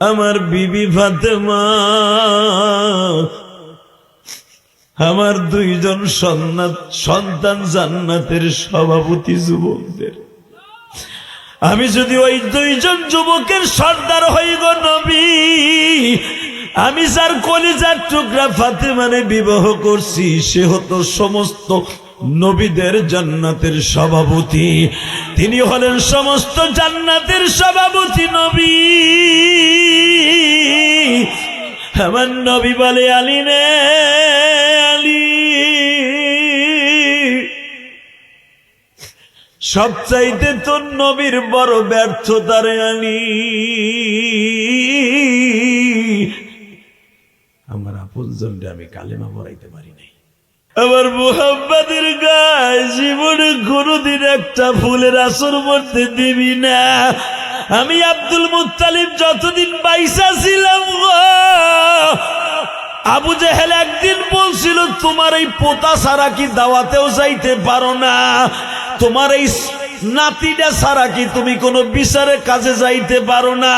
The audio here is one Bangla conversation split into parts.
আমার বিবি ফাতেমা, আমার দুইজন সন্তান জান্নাতের সভাপতি যুবকদের। আমি যদি ওই দুইজন যুবকের সর্দার হই গো নবী, আমি যার কলিজার টুকরা ফাতেমারে বিবাহ করছি সে হতো সমস্ত নবীদের জান্নাতের সভাপতি। তিনি হলেন সমস্ত জান্নাতের সভাপতি নবী। আমার নবী বলে, আলী রে আলী, সবচাইতে তোর নবীর বড় ব্যর্থতা রে আলী। আমার আপনজনকে আমি কালেমা পড়াইতে পারি নাই। আমার মুহাম্মাদের গায়ে জীবনে কোনদিন একটা ফুলের আসর পড়তে দিবি না। আমি আব্দুল মুত্তালিব যতদিন বাইসা ছিলাম গো, আবু জেহেল একদিন বলছিল তোমার এই পোতা ছাড়া কি দাওয়াতেও যাইতে পারো না, তোমার এই নাতিটা ছাড়া কি তুমি কোনো বিচারে কাজে যাইতে পারো না।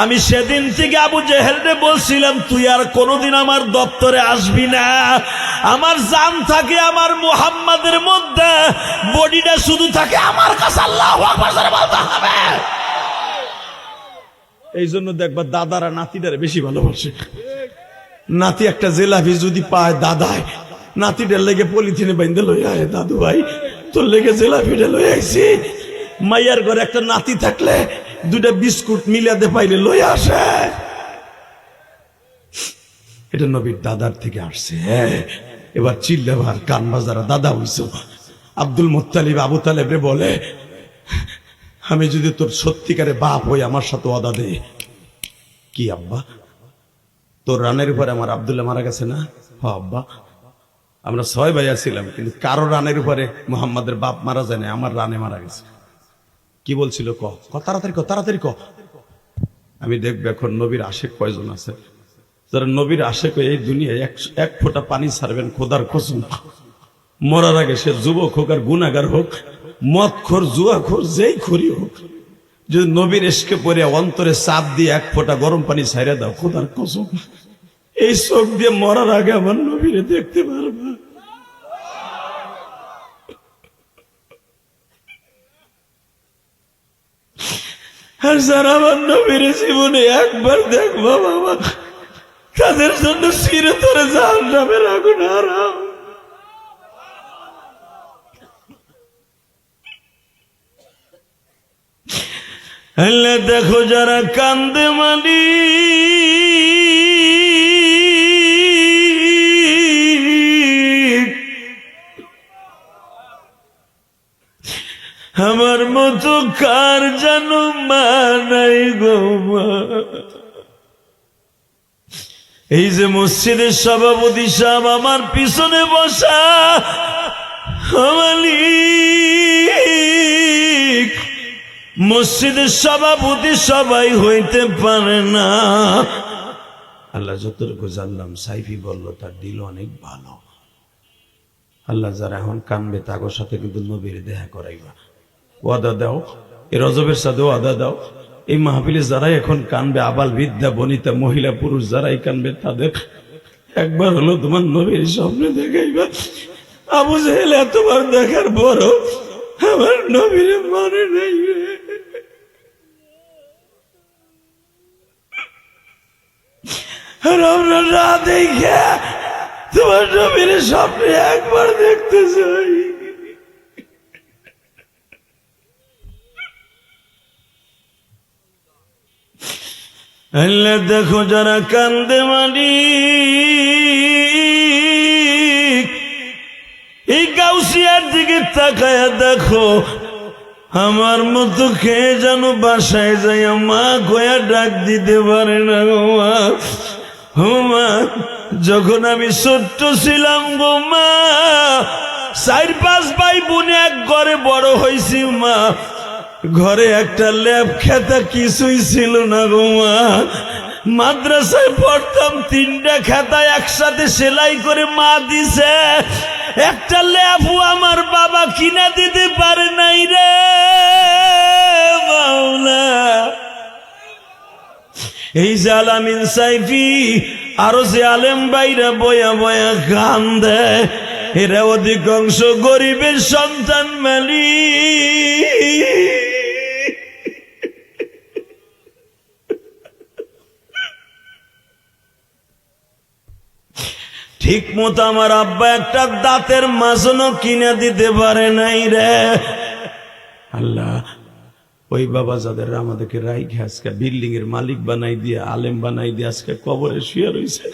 আমি সেদিন থেকে আবু জেহেলকে বলছিলাম তুই আর কোনোদিন আমার দপ্তরে আসবি না। আমার জান থাকে আমার মুহাম্মাদের মধ্যে, বডিটা শুধু থাকে আমার কাছে। আল্লাহু আকবার বলতে হবে। এই জন্য দেখবা দাদারা নাতিটারে বেশি ভালোবাসে। নাতি একটা জেলাপি যদি পায় দাদায়, নাতিটার লেগে পলিথিনে বাইন্ধে লই আয়, দাদু ভাই তোর লেগে জেলাপিটা লই আইছি। মাইয়ার ঘরে একটা নাতি থাকলে দুটা বিস্কুট মিলাতে পাইলে লই আসে। এটা নবীর দাদার থেকে আসছে। এবার চিল্লাবার কান বাজারা দাদা হইছ। আব্দুল মুত্তালিব আবু তালেবরে বলে, আমি যদি তোর সত্যিকারে বাপ হই আমার সাথে ওয়াদা দে। কি আব্বা? তোর রানের উপরে আমার আব্দুল্লাহ মারা গেছে না? হ আব্বা, আমরা 6 ভাই ছিলাম, কিন্তু কারো রানের উপরে মুহাম্মাদের বাপ মারা যায় না, আমার রানে মারা গেছে। কি বলছিল? ক তাড়াতাড়ি ক, তাড়াতাড়ি ক। আমি দেখবো এখন নবীর আশেক কয়জন আছে যারা নবীর আশেক এই দুনিয়ায় এক ফোঁটা পানি ছাড়বেন খোদার কসম। মরার আগে সে যুবক হোক আর গুনাহগার হোক, মদখোর জুয়াখোর যেই খড়ি হোক, যদি নবীর এসকে পড়ে অন্তরে চাপ দিয়ে এক ফোঁটা গরম পানি ছাইড়া দাও, খোদার কসম এই চোখ দিয়ে মরার আগে আমার নবীরে দেখতে পারবা। আর যারা আমার নবীর জীবনে একবার দেখবা বাবা, তাদের জন্য চিরতরে জাহান্নামের আগুন হারাম। আল্লাহ দেখো যারা কান্দে মালি, আমার মতো কার যেন মা নাই গো মা। এই যে মসজিদের সভাপতি সাহেব আমার পিছনে বসা, মসজিদের সভাপতি সবাই হইতে পারে না। আল্লাহ যতটুকু জানলাম সাইফি বলল তার দিল অনেক ভালো। আল্লাহ যারা এখন কানবে তাগোর সাথে কিন্তু নবীর দেখা করাইবা, ওয়াদা দাও। এই রজবের সাথে ওয়াদা দাও, এই মাহফিলে যারা এখন কানবে, আবাল বৃদ্ধা বনিতা মহিলা পুরুষ যারাই কানবে, তাদের একবার হলো তোমার নবীর স্বপ্নে দেখাইবা। আবু জেহেল এতবার দেখার পরও আমার নবীর মানে নাই রে। আর আমরা না দেখে তোমার নবীর স্বপ্নে একবার দেখতে চাই। আল্লাহ দেখো যারা কান্দে মানি, এই গাউসিয়ার দিকে তাকায়া দেখো, আমার মতো খেয়ে যেন বাসায় যায় মা কয়া ডাক দিতে পারে না গো মা। ও মা, যখন আমি ছোট্ট ছিলাম গো মা, 4-5 ভাই বোনে এক ঘরে বড় হয়েছি মা। ঘরে একটা ল্যাব খেতা কিছুই ছিল না গো মা। মাদ্রাসায় পড়তাম, 3টা খাতা একসাথে সেলাই করে মা দিছে, একটা ল্যাবও আমার বাবা কিনা দিতে পারে নাই রে মাওলা। এই যে আলামিন সাইফি আরো যে আলেম বাইরা বয়া বয়া গান দেয়, এরা অধিকাংশ গরিবের সন্তান মালিক। ঠিক মতো আমার আব্বা একটা দাঁতের মাজনও কিনে দিতে পারে নাই রে। আল্লাহ, ওই বাবা যাদের আমাদেরকে রাইখে আজকে বিল্ডিং এর মালিক বানাই দিয়ে, আলেম বানাই দিয়ে আজকে কবরে শুয়ে রয়েছে।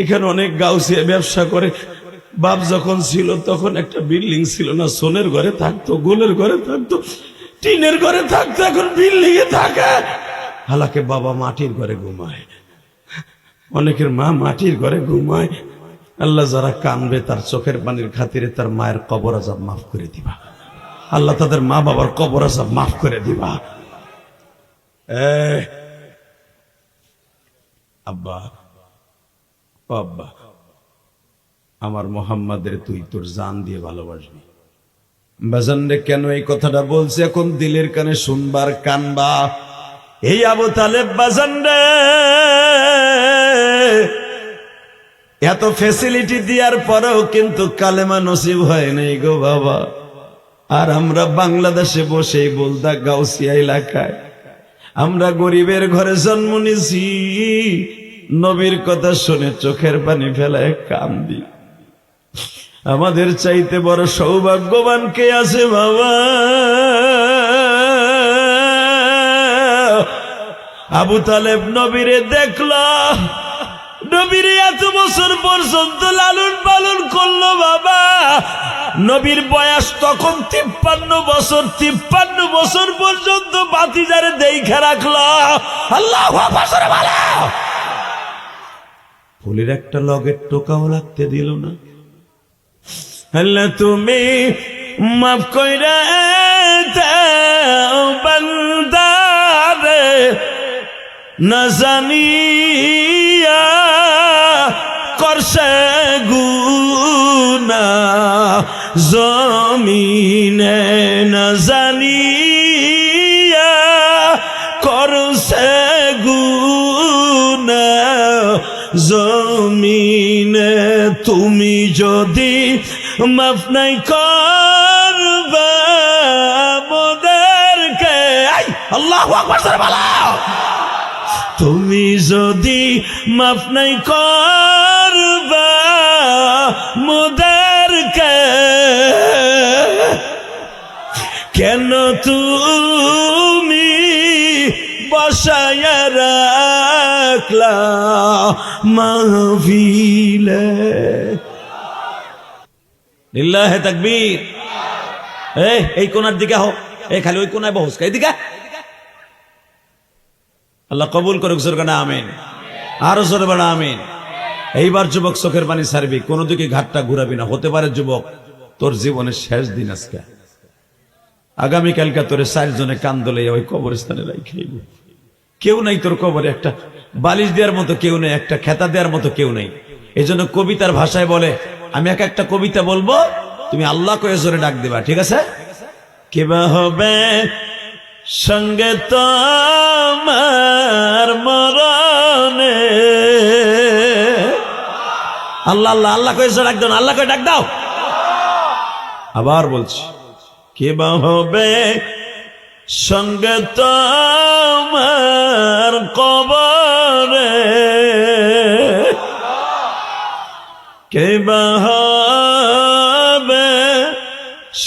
এখানে অনেক গাউসিয়া ব্যবসা করে। বাপ যখন ছিল তখন একটা বিল্ডিং ছিল না, সোনের ঘরে থাকতো, গোলের ঘরে থাকতো, টিনের ঘরে থাকতো, এখন বিল্ডিং এ থাকে। হালাকে বাবা মাটির ঘরে ঘুমায়, অনেকের মা মাটির ঘরে ঘুমায়। আল্লাহ, যারা কানবে তার চোখের পানির খাতিরে তার মায়ের কবর আযাব মাফ করে দিবা। আল্লাহ, তাদের মা বাবার কবর আযাব মাফ করে দিবা। আব্বা, আব্বা, আমার মোহাম্মদের তুই তোর জান দিয়ে ভালোবাসবি। বাজান রে, কেন এই কথাটা বলছে এখন দিলের কানে শুনবার কানবা। এই আবু তালেব বাজান রে, এত ফ্যাসিলিটি দেওয়ার পরেও কিন্তু কালেমা নসিব হয় নাই গো বাবা। আর আমরা বাংলাদেশে বসে বলদা গাউসিয়া এলাকায় আমরা গরিবের ঘরে জন্ম নিয়েছি, নবীর কথা শুনে চোখের পানি ফেলায় কান্দি। আমাদের চাইতে বড় সৌভাগ্যবান কে আছে বাবা? আবু তালেব নবীরে দেখলো, নবীর এত বছর পর্যন্ত লালন পালন করলো বাবা। নবীর বয়স তখন 53 বছর, 53 বছর পর্যন্ত বাতিজারে দেখা রাখলো। আল্লাহু আকবার বলো। ফুলের একটা লগের টোকাও লাগতে দিল না। আল্লাহ, তুমি মাফ কইরা দাও বান্দারে, না জানিয়া করছে গুনাহ জমিনে, না জানিয়া করছে গুনাহ জমিনে। তুমি যদি মাফ নাই করবা মোদেরকে, আল্লাহু আকবার বলো। তুমি যদি মাফ নাই করবা মোদেরকে, কেন তুমি বসায়া রাখলা মাহফিলে? লিল্লাহে তাকবীর। এই কোনার দিকে হো, খালি ওই কোনায় বহস, এইদিকে। আল্লাহ কবুল করুক, জোরে না আমিন। আরো জোরে বলো আমিন। এইবার যুবক চোখের পানি ছাড়বি, কোন দিকে ঘাটটা ঘুরাবি না। হতে পারে যুবক তোর জীবনের শেষ দিন আজকে, আগামীকালকে তোরে 4 জনে কান্দলে ওই কবরস্থানে রাইখাইব। কেউ নাই তোর কবরে, একটা বালিশ দেওয়ার মতো কেউ নেই, একটা খেতা দেওয়ার মতো কেউ নেই। এই জন্য কবিতার ভাষায় বলে, আমি একটা কবিতা বলবো, তুমি আল্লাহ কয়ে জোরে ডাক দিবা, ঠিক আছে? কিবা হবে সঙ্গে তোমার মরণে, আল্লাহ আল্লাহ আল্লাহ কয়ে জোরে ডাক দাও, আল্লাহ কয়ে ডাক দাও। আবার বলছি, কিবা হবে সঙ্গে তোমার কবরে, কিবা হবে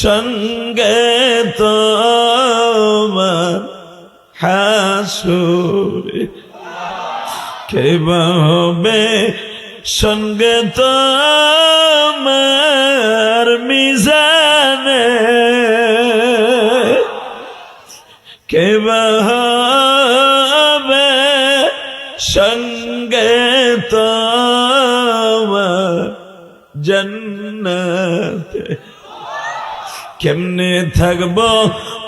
সঙ্গে তোমার হাসুরে, কিবা হবে সঙ্গে তোমার মিজানে, কিবা হবে সঙ্গে তোমার জান্নাতে। কেমনে থাকবো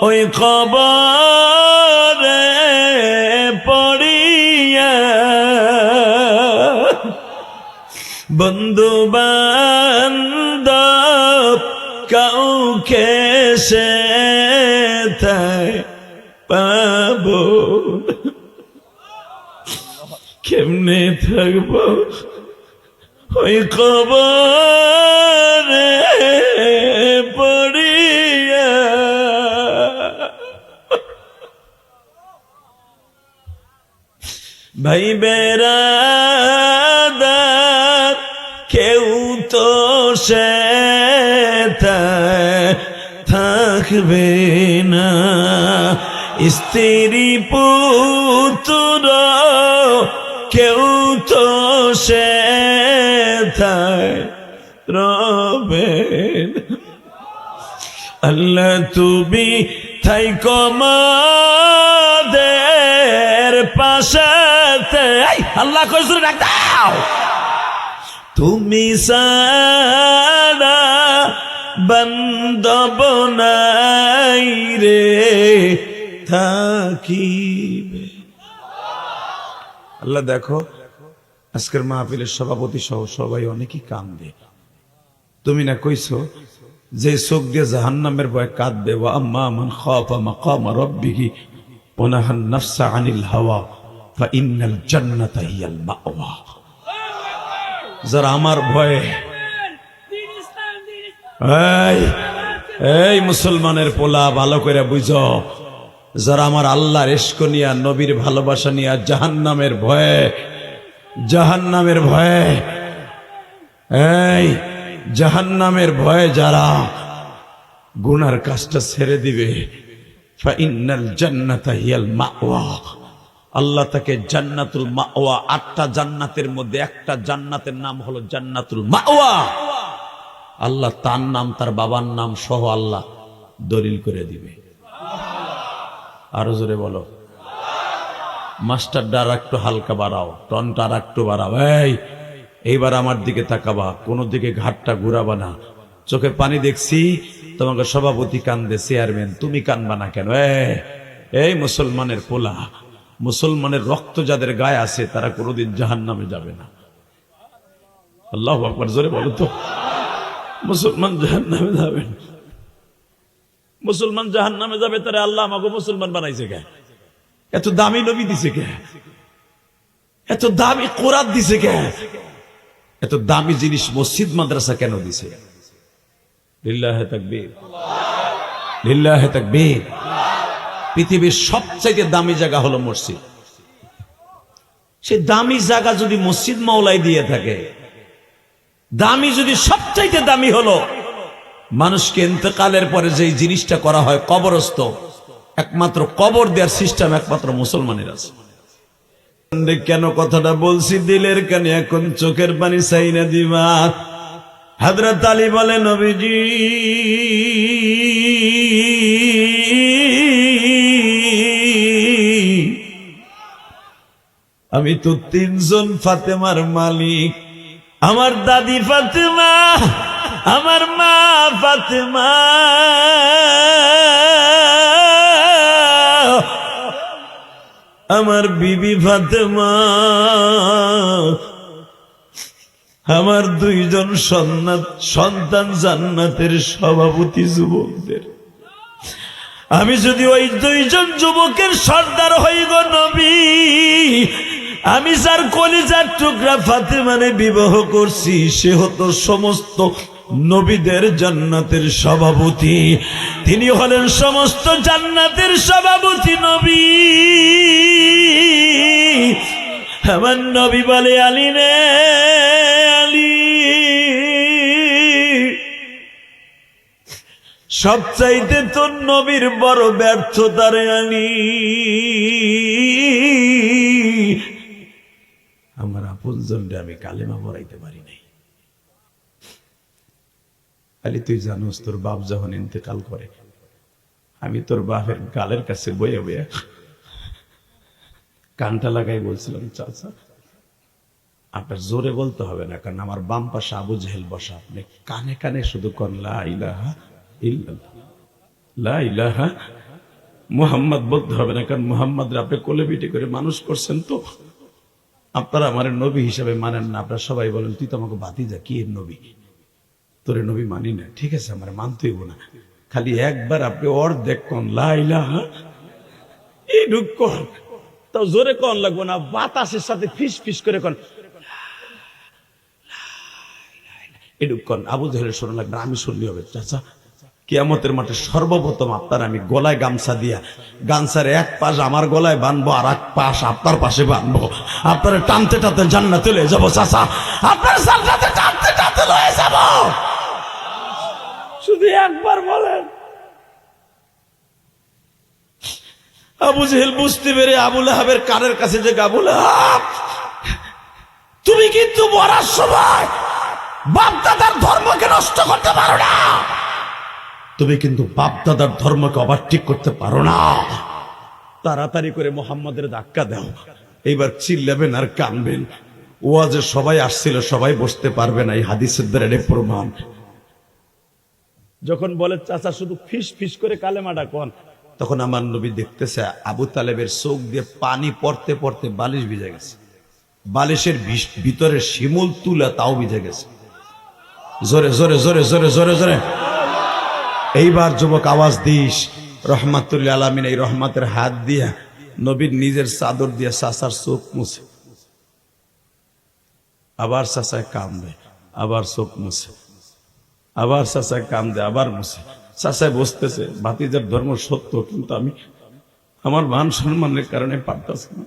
ওই কবরে পড়িয়া, বন্ধু বান্ধব কাউকে সে পাবো। কেমনে থাকবো ওই কবরে পড়িয়া। ভাই বেরাদার কেউ তো সে থাকবে না, স্ত্রী পুত্র কেউ তো সে রবে। আল্লাহ তুমি থাইকো আমাদের পাশে। আল্লাহ কইছে ডাক দাও, তুমি সারা বান্দব নাই রে থাকিবে। আল্লাহ দেখো আজকের মাহফিলের সভাপতি সহ সবাই অনেকই কান্দে। তুমি না কইছো যে চোখ দিয়ে জাহান্নামের ভয়ে কাঁদবে, ওয়া আম্মা মান খাফা মাকাম রাব্বিহি ওয়া নাহান নাফসা আনিল হাওয়া ফা ইন্নাল জান্নাতা হিয়াল মাওয়া। যারা আমার ভয়ে, এই মুসলমানের পোলা ভালো করে বুঝো, যারা আমার আল্লাহর ইশক নিয়া নবীর ভালোবাসা নিয়া জাহান্নামের ভয়ে, জাহান্নামের ভয়ে, এই জাহান্নামের ভয়ে যারা গুনার কাজটা ছেড়ে দিবে, ফাইন্নাল জান্নাতা হিয়াল মাওয়া, আল্লাহ তাকে জান্নাতুল মাওয়া, 8টা জান্নাতের মধ্যে একটা জান্নাতের নাম হলো জান্নাতুল মাওয়া। আল্লাহ তার নাম তার বাবার নাম সহ আল্লাহ দলিল করে দিবে। আরো জোরে বলো, মাস্টারটা আর একটু হালকা বাড়াও, টনটা আর একটু বাড়াও। এইবার আমার দিকে তাকাবা, কোনো দিকে ঘাটটা ঘুরাবা না। চোখের পানি দেখছি, তোমাকে সভাপতি কান্দে, চেয়ারম্যান তুমি কানবা না কেন? এই মুসলমানের পোলা, মুসলমানের রক্ত যাদের গায়ে আছে তারা কোনোদিন জাহান্নামে যাবে না। আল্লাহু আকবার, জোরে বলো তো। মুসলমান জাহান্নামে যাবে না, মুসলমান জাহান্নামে যাবে, তারা আল্লাহ আমাকে মুসলমান বানাইছে কে? এত দামি নবী দিছে কে? এত দামি কোরআন দিছে কে? এত দামি জিনিস মসজিদ মাদ্রাসা কেন দিছে? লিল্লাহে তাকবীর, লিল্লাহে তাকবীর। পৃথিবীর সবচাইতে দামি জায়গা হলো মসজিদ। সে দামি জায়গা যদি মসজিদ মাওলাই দিয়ে থাকে, দামি যদি সবচাইতে দামি হলো, মানুষকে ইন্তেকালের পরে যে জিনিসটা করা হয় কবরস্থ, একমাত্র কবর দেওয়ার সিস্টেম একমাত্র মুসলমানের আছে। কেন কথাটা বলছি দিলের কানে, এখন চোখের পানি চাইনা দিবা। হযরত আলী বলে, নবীজি আমি তো 3 জন ফাতেমার মালিক, আমার দাদি ফাতেমা, আমার মা ফাতেমা, আমার বিবি ফাতেমা, আমার 2 জন সন্তান জান্নাতের সভাপতি যুবকদের। আমি যদি ওই 2 জন যুবকের সর্দার হই গো নবী, আমি যার কলিজার টুকরা ফাতেমারে বিবাহ করছি, সে হতো সমস্ত নবীদের জান্নাতের সভাপতি। তিনি হলেন সমস্ত জান্নাতের সভাপতি নবী। আমার নবী বলে, আলী রে আলী, সবচাইতে তোর নবীর বড় ব্যর্থতা রে আলী। আমার আপনজনরে আমি কালেমা পড়াইতে পারি নাই। আলী তুই জানোস, তোর বাপ যখন ইন্তেকাল করে, আমি তোর বাপের গালের কাছে বয়ে বয়ে কানটা লাগাই বলছিলাম, চাচা আপনার জোরে বলতে হবে না, কারণ আমার বাম পাশে আবু জেহেল বসা, আপনি কানে কানে শুধু কন লা ইলাহা ইল্লাল্লাহ, লা ইলাহা মুহাম্মদ বলতে হবে না, কারণ মুহাম্মদের আপনি কোলে পিঠে করে মানুষ করছেন, তো আপনারা আমার নবী হিসাবে মানেন না। আপনারা সবাই বলেন তুই তো আমাকে ভাতিজা, কি এর নবী, তোরে নবী মানি না। ঠিক আছে, আমার মানতেইব না, খালি একবার আপনি অর্ধেক কোন লা ইলাহা এইটুক কোন, তাও জোরে কন লাগবো না, বাতাসের সাথে ফিস ফিস করে কন, এটুক কন। আবু জেহেলের শোনা লাগবে, আমি শুনলি হবে। চাচা, কিয়ামতের মাঠে সর্বপ্রথম আপনার আমি গলায় গামছা দিয়া, গামছার এক পাশ আমার গলায় বানবো, আর এক পাশ আপনার পাশে বানবো, আপনার টানতে টানতে জান্নাতে লয়ে যাবো। চাচা, আপনার জান্নাতে টানতে টানতে লয়ে যাবো। শুধু একবার বলেন। আবু জেহেল বুঝতে পেরে আবু লাহাবের কানের কাছে যে, আবু লাহাব, তুমি কিন্তু মরার সময় বাপ দাদার ধর্মকে নষ্ট করতে পারো না, তুমি কিন্তু বাপ দাদার ধর্মকে ওভারটেক করতে পারো না। তাড়াতাড়ি করে মোহাম্মদের ধাক্কা দাও। এইবার চিল্লাবেন আর কানবেন। ওয়াজে সবাই আসছিল, সবাই বসতে পারবে না, এই হাদিসের দ্বারা এটা প্রমাণ। যখন বলে চাচা শুধু ফিস ফিস করে কালেমাটা কোন, তখন আমার নবী দেখতেছে আবু তালেবের চোখ দিয়ে পানি পড়তে পড়তে বালিশ ভিজে গেছে, বালিশের ভিতরে শিমুল তুলা তাও ভিজে গেছে। জোরে জোরে জোরে জোরে জোরে জোরে। এইবার যুবক আওয়াজ দিস, রহমাতুল্লাহ আলামিন এই রহমতের হাত দিয়া নবীর নিজের চাদর দিয়া চাচার চোখ মুছে, আবার চাচায় কান্দে, আবার চোখ মুছে, আবার চাচায় কান্দে, আবার মুছে। চাচায় বসতেছে, ভাতিজার ধর্ম সত্য, কিন্তু আমি আমার মান সম্মানের কারণে পারতাছি না।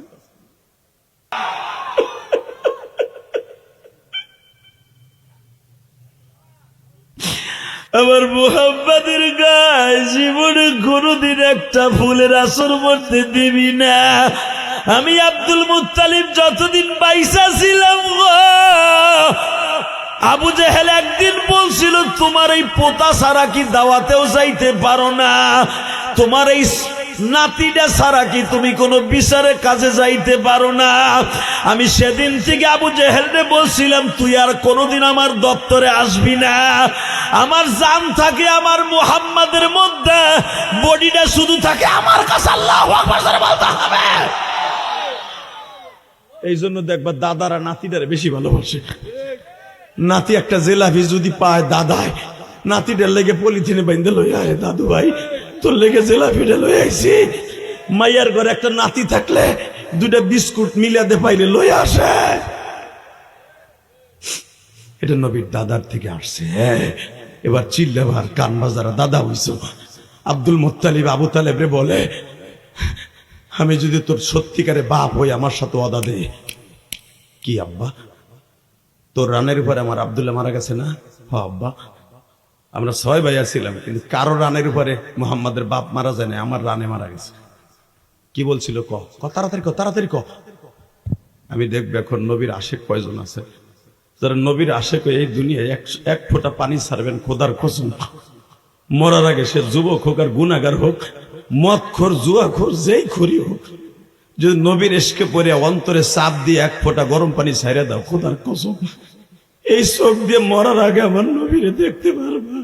আমার মুহাম্মাদের গায়ে জীবনে কোনদিন একটা ফুলের আসর পড়তে দিবি না। আমি আব্দুল মুত্তালিব যতদিন বাইসা ছিলাম গো, আবু জেহেল একদিন বলছিল, তোমার এই পোতা ছাড়া কি দাওয়াতেও যাইতে পারো না, তোমার এই নাতিটা ছাড়া কি তুমি কোনো বিচারে কাজে যাইতে পারো না। আমি সেদিন থেকে আবু জেহেলকে বলছিলাম, তুই আর কোনোদিন আমার দপ্তরে আসবি না। আমার জান থাকে আমার মুহাম্মাদের মধ্যে, বডিটা শুধু থাকে আমার কাছে। আল্লাহু আকবার বলতে হবে। এই জন্য দেখবা দাদারা নাতিটারে বেশি ভালোবাসে। নাতি একটা জেলাভি যদি পায় দাদায়, নাতিটার লেগে পলিথিনে বাইন্দে লই আয়, দাদু ভাই তোর লেগে জেলাভিটা লই আইছি। মাইয়ার ঘরে একটা নাতি থাকলে দুটা বিস্কুট মিলাতে পাইলে লই আসে। এটা নবীর দাদার থেকে আসছে। এবার চিল্লাবার কান বাজারা দাদা হইছো। আব্দুল মুত্তালিব আবু তালেব রে বলে, আমি যদি তোর সত্যিকারে বাপ হই আমার সাথে ওয়াদা দে। কি আব্বা? তোর রানের উপরে আমার আব্দুল্লাহ মারা গেছে না? হ আব্বা, আমরা 6 ভাই ছিলাম, কিন্তু কারো রানের উপরে মুহাম্মাদের বাপ মারা যায় না, আমার রানে মারা গেছে। কি বলছিল? ক তাড়াতাড়ি ক, তাড়াতাড়ি ক। আমি দেখবো এখন নবীর আশেক কয়জন আছে যারা নবীর আশেক এই দুনিয়ায় এক ফোঁটা পানি ছাড়বেন খোদার কসম। মরার আগে সে যুবক হোক আর গুনাহগার হোক, মদখোর জুয়াখোর যেই খড়ি হোক, যদি নবীর এসকে পরে অন্তরে চাপ দিয়ে এক ফোঁটা গরম পানি ছাইড়া দাও, খোদার কসম এই চোখ দিয়ে মরার আগে আমার নবীরে দেখতে পারবা।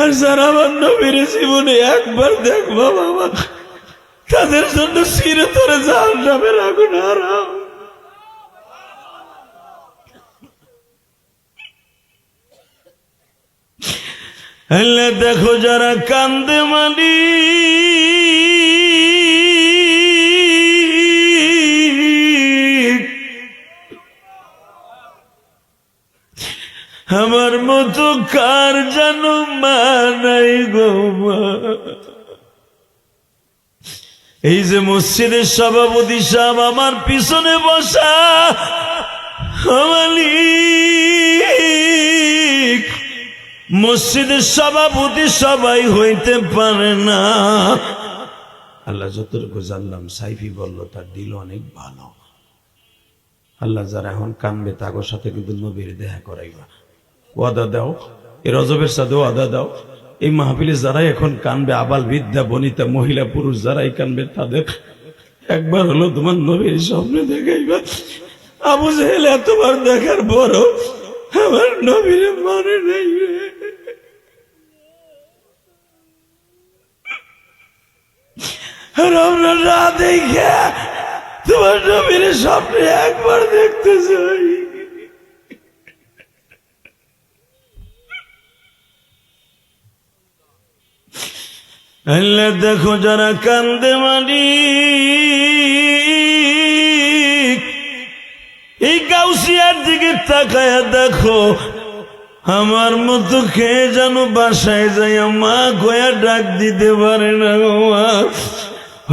আর যারা আমার নবীর জীবনে একবার দেখবা বাবা, তাদের জন্য চিরতরে জাহান্নামের আগুন হারাম। আল্লাহ দেখো যারা কান্দে মানি, আমার মতো কার যেন মা নাই গো মা। এই যে মসজিদের সভাপতি সাহেব আমার পিছনে বসা, মসজিদের সভাপতি সবাই হইতে পারে না। আল্লাহ যতটুকু জানলাম, সাইফি বলল তার দিল অনেক ভালো। আল্লাহ যারা এখন কানবে তাগোর সাথে কিন্তু নবীর দেখা করাইবা। ওয়াদা দাও, এই রজবের সাথে ওয়াদা দাও, এই মাহফিলে যারাই এখন কানবে, আবাল বৃদ্ধা বনিতা মহিলা পুরুষ যারাই কানবে, তাদের একবার হলো তোমার নবীর স্বপ্নে দেখাইবা। আবু জেহেল এতবার দেখার পরও আমার নবীর মনে নেই। আর আমরা না দেখে তোমার নবীর স্বপ্নে একবার দেখতে চাই। আল্লাহ দেখো যারা কান্দে মালিক, এই গাউসিয়ার দিকে তাকায়া দেখো, আমার মতো খেয়ে যেন বাসায় যাই মা গয়া ডাক দিতে পারে না গো মা।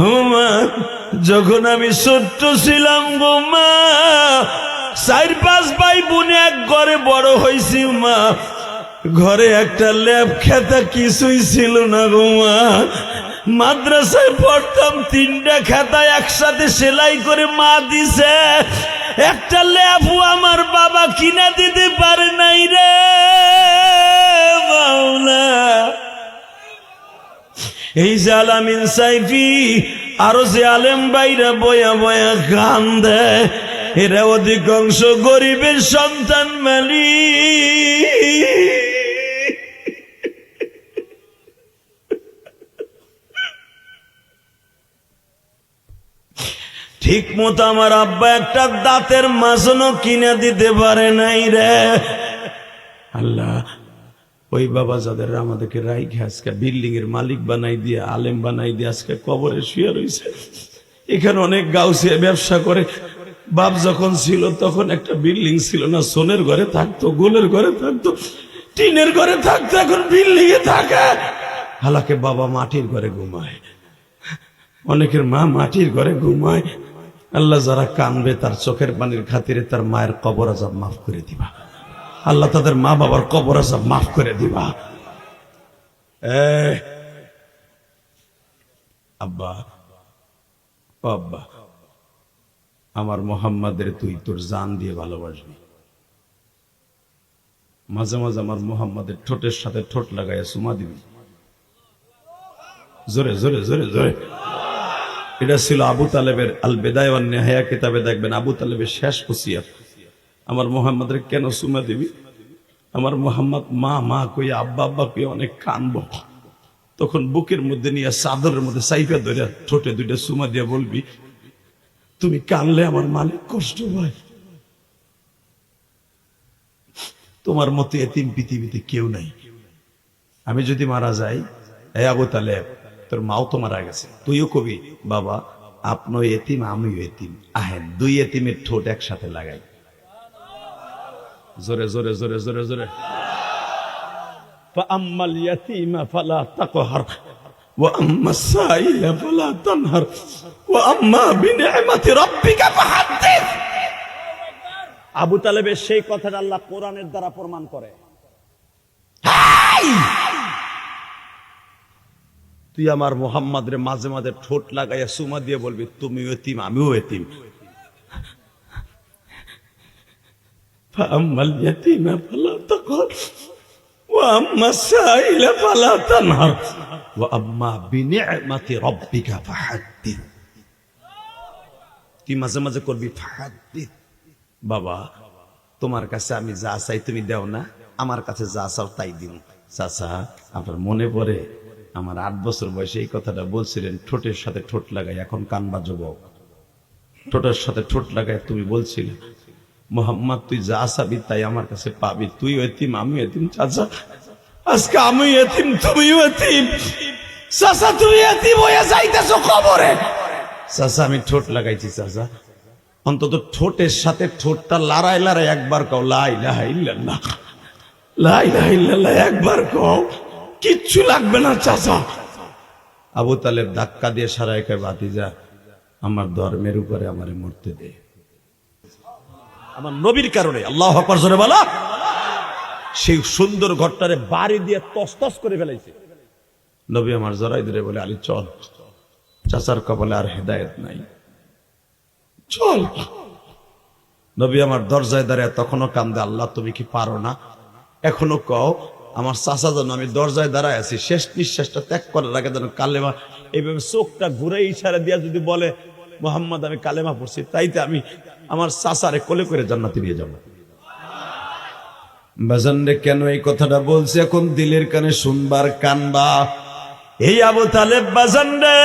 ও মা, যখন আমি ছোট্ট ছিলাম গো মা, 4-5 ভাই বোনে এক ঘরে বড় হয়েছি মা, ঘরে একটা ল্যাব খেতা কিছুই ছিল না গো মা। মাদ্রাসায় পড়তাম, 3টা খাতা একসাথে সেলাই করে মা দিছে, একটা ল্যাবও আমার বাবা কিনা দিতে পারে নাই রে মাওলা। এই যে আলামিন সাইফি আরো যে আলেম বাইরা বয়া বয়া গান দেয়, এরা অধিকাংশ গরিবের সন্তান মালিক। ঠিক মতো আমার আব্বা একটা দাঁতের মাজনও কিনে দিতে পারে নাই রে আল্লাহ। ওই বাবা যাদের আমাদেরকে রাইখে আজকে বিল্ডিং এর মালিক বানাই দিয়ে, আলেম বানাই দিয়ে আজকে কবরে শুয়ে রয়েছে। এখানে অনেক গাউসিয়া ব্যবসা করে। বাপ যখন ছিল তখন একটা বিল্ডিং ছিল না, সোনের ঘরে থাকতো, গোলের ঘরে থাকতো, টিনের ঘরে থাকতো, এখন বিল্ডিং এ থাকে। হালাকে বাবা মাটির ঘরে ঘুমায়, অনেকের মা মাটির ঘরে ঘুমায়। আল্লাহ যারা কানবে তার চোখের পানির খাতিরে তার মায়ের কবর আযাব মাফ করে দিবা আল্লাহ, তাদের মা বাবার কবর আযাব মাফ করে দিবা। আব্বা, আব্বা, আমার মোহাম্মদের তুই তোর জান দিয়ে ভালোবাসবি। মাঝে মাঝে আমার মোহাম্মদের ঠোঁটের সাথে ঠোঁট লাগাইয়া চুমা দিবি, জোরে জোরে জোরে জোরে। এটা ছিল আবু তালেবের আল বিদায়া ওয়ান নিহায়া কিতাবে দেখবেন, আবু তালেবের শেষ ওসিয়ত। আমার মোহাম্মদের কেন চুমা দিবি? আমার মোহাম্মদ মা মা কইয়া, আব্বা আব্বা কইয়া অনেক কানব, তখন বুকের মধ্যে নিয়ে চাদরের মধ্যে সাইফা ধরে ঠোঁটে 2টা চুমা দিয়া বলবি, তুমি কানলে আমার মালিক কষ্ট পায়। তোমার মতো এতিম পৃথিবীতে কেউ নাই। আমি যদি মারা যাই, এ আবু তালেব, তোর মাও তো মারা গেছে, তুইও কবি বাবা আপনিও এতিম আমিও এতিম, আহেন 2 এতিমের ঠোঁট একসাথে লাগাই। জোরে জোরে জোরে জোরে জোরে। ফাআম্মাল ইয়াতীমা ফালা তাকহার ওয়া আম্মাস সাইলা ফালা তানহার ওয়া আম্মা বিনি'মাতি রাব্বিকা ফাহাদ্দিস। আবু তালেবের সেই কথাটা আল্লাহ কোরআনের দ্বারা প্রমাণ করে। তুই আমার মোহাম্মদের মাঝে মাঝে ঠোঁট লাগাইয়া চুমা দিয়ে বলবি, তুমিও এতিম আমিও এতিম। ফাআম্মাল ইয়াতীমা ফালা তাকহার ওয়া আম্মাস সাইলা ফালা তানহার ওয়া আম্মা বিনি'মাতি রাব্বিকা ফাহাদ্দিস। তুই মাঝে মাঝে করবি ফাহাদ্দিস। বাবা তোমার কাছে আমি যা চাই তুমি দাও না, আমার কাছে যা চাও তাই দিন। চাচা আপনার মনে পড়ে আমার 8 বছর বয়সে এই কথাটা বলছিলেন, ঠোঁটের সাথে ঠোঁট লাগাই, এখন কানবা যুবক। ঠোঁটের সাথে ঠোঁট লাগাই তুমি বলছিলে, মোহাম্মদ তুই যা চাবি তাই আমার কাছে পাবি, তুই এতিম আমিও এতিম। চাচা আজকে আমি এতিম তুমিও এতিম। চাচা তুমি এতিম হয়ে যাইতেছো কবরে। চাচা আমি ঠোঁট লাগাইছি, চাচা অন্তত ঠোঁটের সাথে ঠোঁটটা লড়াই লড়াই একবার কও লা ইলাহা ইল্লাল্লাহ, লা ইলাহা ইল্লাল্লাহ একবার কও, কিচ্ছু লাগবে না চাচা। আবু তালেব ধাক্কা দিয়ে সারায় কয়, ভাতিজা আমার ধর্মের উপরে আমারে মরতে দে, আমার নবীর কারণে। আল্লাহু আকবার জোরে বলো। সেই সুন্দর ঘরটারে বাড়ি দিয়ে তসতস করে ফেলাইছে। নবী আমার জড়াই ধরে বলে, আলী চল, চাচার কপালে আর হেদায়েত নাই, চল। নবী আমার দরজায় দাঁড়ায় তখনও কান্দে, আল্লাহ তুমি কি পারো না? এখনো কও আমার চাচা যেন, আমি দরজায় দাঁড়ায় আছি, শেষ নিঃশ্বাসটা ত্যাগ করার আগে যেন কালেমা, এইভাবে চোখটা ঘুরে ইশারা দিয়া যদি বলে মোহাম্মদ আমি কালেমা পড়ছি, তাইতে আমি আমার চাচারে কোলে করে জান্নাতে নিয়ে যাব। বাজান রে কেন এই কথাটা বলছে এখন দিলের কানে শুনবার কানবা। এই আবু তালেব বাজান রে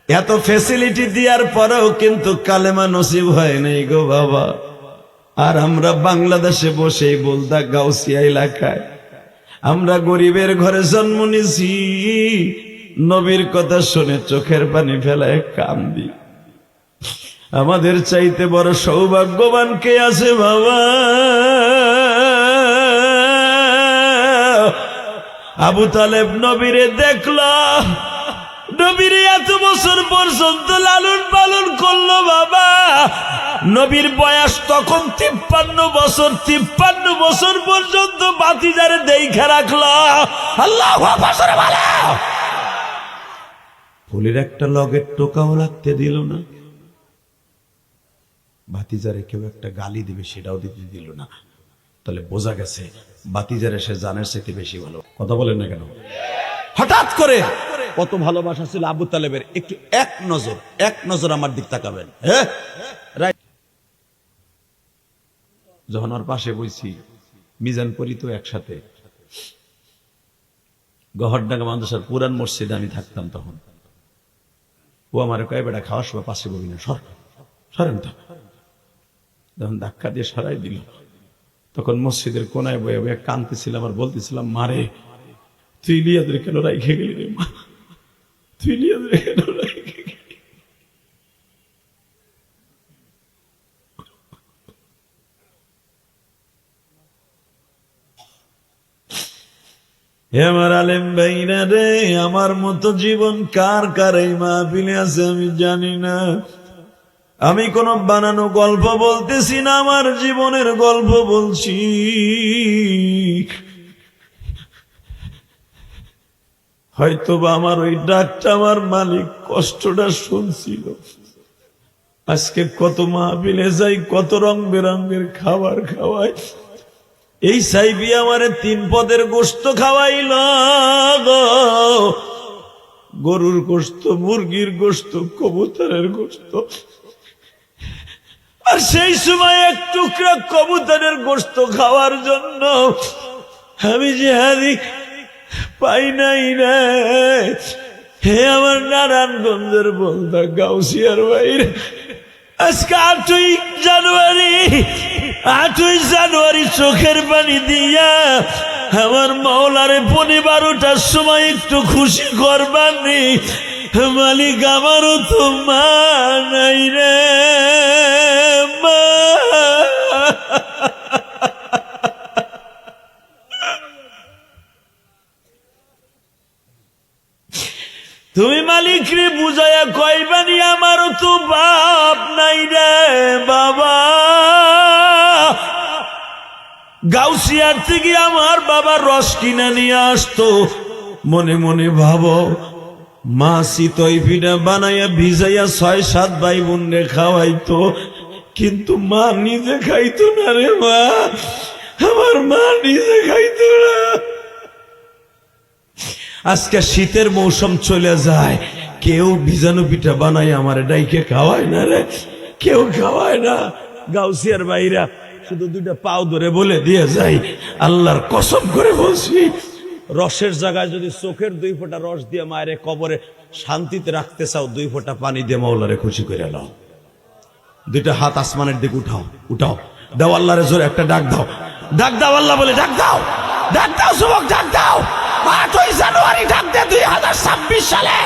এত ফ্যাসিলিটি দেওয়ার পরেও কিন্তু কালেমা নসিব হয় নাই গো বাবা। আর আমরা বাংলাদেশে বসে বলদা গাউসিয়া এলাকায় আমরা গরিবের ঘরে জন্ম নিয়েছি, নবীর কথা শুনে চোখের পানি ফেলায় কান্দি। আমাদের চাইতে বড় সৌভাগ্যবান কে আছে বাবা? আবু তালেব নবীরে দেখলো, নবীরে এত বছর পর্যন্ত লালন পালন করলো বাবা। নবীর বয়স তখন 53 বছর, 53 বছর পর্যন্ত ভাতিজারে দেইখা রাখলো। আল্লাহু আকবার বলো। ফুলের একটা লগের টোকাও লাগতে দিল না। ভাতিজারে কেউ একটা গালি দিবে সেটাও দিতে দিল না। তাহলে বোঝা গেছে ভাতিজারে সে জানের চাইতে বেশি ভালো। কথা বলেন না কেন? হঠাৎ করে কত ভালোবাসা ছিল আবু তালেবের, একটু এক নজর আমার দিক তাকাবেন। হ্যাঁ, যখন ওর পাশে বইছি, মিজানপুরি তো একসাথে, গহরডাঙ্গা মাদ্রাসার পুরান মসজিদে আমি থাকতাম তখন। ও আমার কয় বেটা খাওয়ার সময় পাশে বলি না, সরেন তো। যখন ধাক্কা দিয়ে সরাই দিল, তখন মসজিদের কোনায় বয়ে বয়ে কাঁদতেছিলাম আর বলতেছিলাম, মারে তুই লিয়াদের কেন রাইখে গেলি রে মা, তুই লিয়াদের কেন রাইখে গেলি? আমার আলেম ভাইরা রে, আমার মতো জীবন কার কার এই মাহফিলে আছে আমি জানি না। আমি কোন বানানো গল্প বলতেছি না, আমার জীবনের গল্প বলছি। হয়তোবা আমার ওই ডাকটা আমার মালিক কষ্টটা শুনছিল। আজকে কত মাহফিলে যাই, কত রং বেরঙের খাবার খাওয়াই। এই সাইবি আমারে 3 পদের গোশত খাওয়াইল, গরুর গোশত, মুরগির গোশত, কবুতরের গোশত। আর সেই সময় এক টুকরা কবুতরের গোশত খাওয়ার জন্য আমি যে হারি পাই নাই রে। হে আমার নারায়ণগঞ্জের বলদা গাউসিয়ার বাইরে, আজকে 8ই জানুয়ারি চোখের পানি দিয়া আমার মাওলারে 12টার সময় একটু খুশি করবানি। মালিক আমারও তো মা নাই রে, মা। তুমি মালিক রে বুঝাইয়া কইবানি আমারও তো বাপ নাই রে বাবা। গাউসিয়ার থেকে আমার বাবা রস কিনা নিয়ে আসতো, মনে মনে ভাবো মা চিতই পিঠা বানাইয়া ভিজাইয়া 6-7 ভাই বোনরে খাওয়াইতো, কিন্তু মা নিজে খাইতো না রে মা, আমার মা নিজে খাইতো না। আজকে শীতের মৌসুম চলে যায়, কেউ ভিজানো পিঠা বানাই আমার ডাইকে খাওয়ায় না রে, কেউ খাওয়ায় না। গাউসিয়ার ভাইরা শুধু 2টা পাও ধরে বলে দিয়ে যাই, আল্লাহর কসম করে বলছি, রসের জায়গায় যদি চোখের 2 ফোঁটা রস দিয়ে মায়ের কবরে শান্তিতে রাখতে চাও, 2 ফোঁটা পানি দিয়ে মাওলারে খুশি করে নাও। 2টা হাত আসমানের দিকে উঠাও, দাও আল্লাহরে জোরে একটা ডাক দাও, আল্লাহ বলে ডাক দাও, যুবক ডাক দাও। 8ই জানুয়ারি ডাক দে 2026 সালে,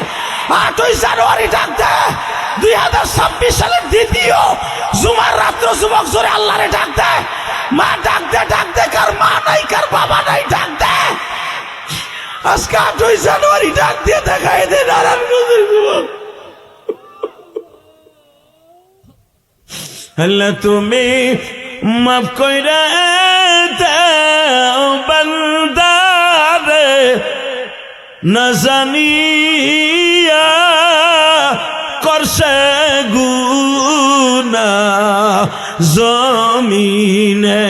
8ই জানুয়ারি ডাক দে 2026 সালের দ্বিতীয় জুমার রাত্র, যুবক জোরে আল্লাহরে ডাক দে। মা ডাক দে, কার মা নাই কার বাবা নাই ডাক দে। আজকে 8ই জানুয়ারি ডাক দিয়ে দেখাই দে নারায়ণগঞ্জের যুবক। আল্লাহ তুমি মাফ কইরা দাও বান্দারে, না জানিয়া করছে গুনাহ জমিনে,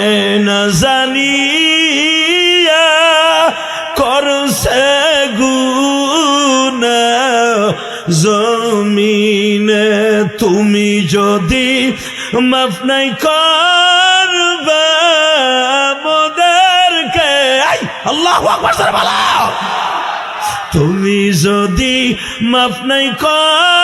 না জানিয়া করছে গুনাহ জমিনে। তুমি যদি মাফ নাই করবা মোদেরকে, আল্লাহু আকবার বলো, তুমি যদি মাফ নাই কর